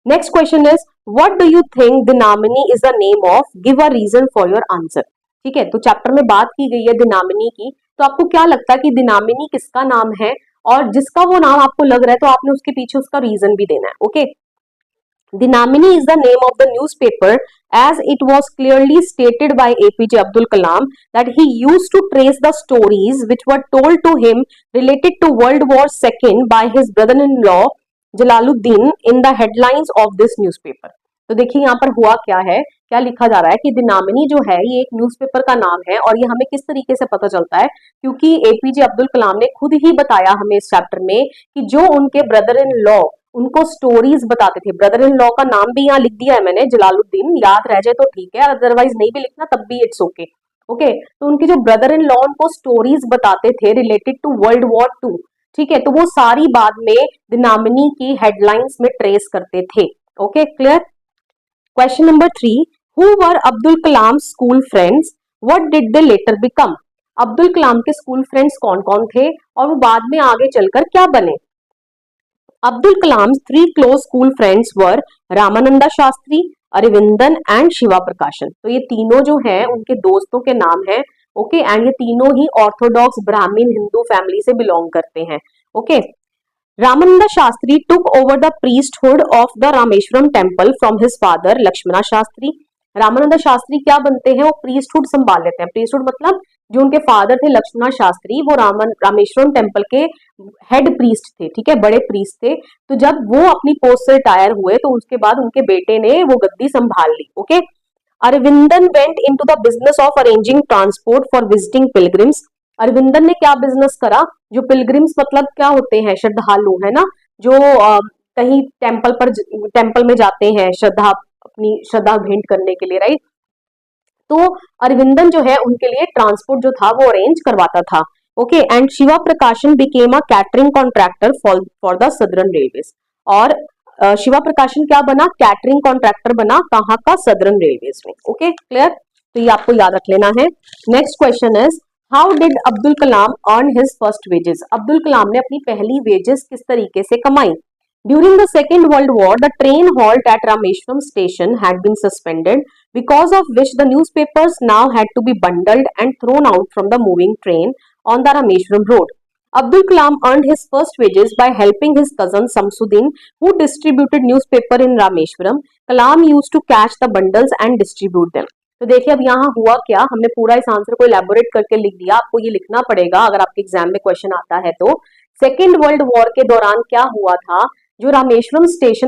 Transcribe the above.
Next question is what do you think Dinamini is the name of, give a reason for your answer. ठीक है, तो chapter में बात की गई है दिनामिनी की, तो आपको क्या लगता है कि दिनामिनी किसका नाम है, और जिसका वो नाम आपको लग रहा है तो आपने उसके पीछे उसका रीजन भी देना है। Okay, Dinamini is the name of the newspaper as it was clearly stated by APJ Abdul Kalam that he used to trace the stories which were told to him related to World War II by his brother-in-law Jalaluddin in the headlines of this newspaper। तो देखिए यहाँ पर हुआ क्या है, क्या लिखा जा रहा है कि दिनामिनी जो है ये एक न्यूज़पेपर का नाम है, और ये हमें किस तरीके से पता चलता है, क्योंकि एपीजे अब्दुल कलाम ने खुद ही बताया हमें इस चैप्टर में कि जो उनके ब्रदर इन लॉ उनको स्टोरीज बताते थे। ब्रदर इन लॉ का नाम भी यहाँ लिख दिया है मैंने, जलालुद्दीन, याद रह जाए तो ठीक है, अदरवाइज नहीं भी लिखना तब भी इट्स ओके। ओके, तो उनके जो ब्रदर इन लॉ उनको स्टोरीज बताते थे रिलेटेड टू वर्ल्ड वॉर 2, ठीक है, तो वो सारी बाद में दिनामिनी की हेडलाइंस में ट्रेस करते थे। Okay, clear. Question number 3, who were Abdul Kalam school friends, what did they later become. Abdul Kalam के स्कूल फ्रेंड्स कौन कौन थे और वो बाद में आगे चलकर क्या बने। Abdul Kalam's 3 close school friends were Ramananda Shastri, Aravindan and Shiva प्रकाशन। तो ये तीनों जो हैं उनके दोस्तों के नाम हैं। ओके, एंड ये तीनों ही ऑर्थोडॉक्स ब्राह्मीण हिंदू फैमिली से बिलोंग करते हैं। Okay, Ramananda Shastri took over the priesthood of the Rameswaram temple from his father Lakshmana Shastri. Ramananda Shastri क्या बनते हैं, वो प्रीस्टहुड संभाल लेते हैं। प्रीस्टहुड मतलब जो उनके फादर थे लक्ष्मणा शास्त्री, वो रामेश्वरम टेम्पल के हेड प्रीस्ट थे, ठीक है, बड़े प्रीस्ट थे। तो जब वो अपनी पोस्ट से रिटायर हुए तो उसके बाद उनके बेटे ने वो गद्दी संभाल ली। Okay, Aravindan went into the business of arranging transport for visiting pilgrims. Aravindan ने क्या बिजनेस करा, जो पिलग्रिम्स मतलब क्या होते हैं, श्रद्धालु है ना, जो कहीं टेम्पल में जाते हैं अपनी श्रद्धा भेंट करने के लिए, राइट। तो अरविंदन जो है उनके लिए ट्रांसपोर्ट जो था वो अरेंज करवाता था। ओके, एंड शिवा प्रकाशन became a catering contractor for the southern railways. और शिवा प्रकाशन क्या बना, कैटरिंग कॉन्ट्रैक्टर बना, कहाँ का, सदर्न रेलवेज में। ओके, क्लियर, तो ये आपको याद रख लेना है। Next question is how did Abdul Kalam earn his first wages. Abdul Kalam ने अपनी पहली वेजेस किस तरीके से कमाई। During the Second World War, the train halt at Rameshwaram station had been suspended, because of which the newspapers now had to be bundled and thrown out from the moving train on the Rameshwaram road. Abdul Kalam earned his first wages by helping his cousin Samsuddin, who distributed newspaper in Rameshwaram. Kalam used to catch the bundles and distribute them. तो देखिए अब यहाँ हुआ क्या, हमने पूरा इस answer को इलेबोरेट करके लिख दिया। आपको ये लिखना पड़ेगा अगर आपके एग्जाम में क्वेश्चन आता है तो। सेकेंड वर्ल्ड वॉर के दौरान क्या हुआ था, जो रामेश्वरम स्टेशन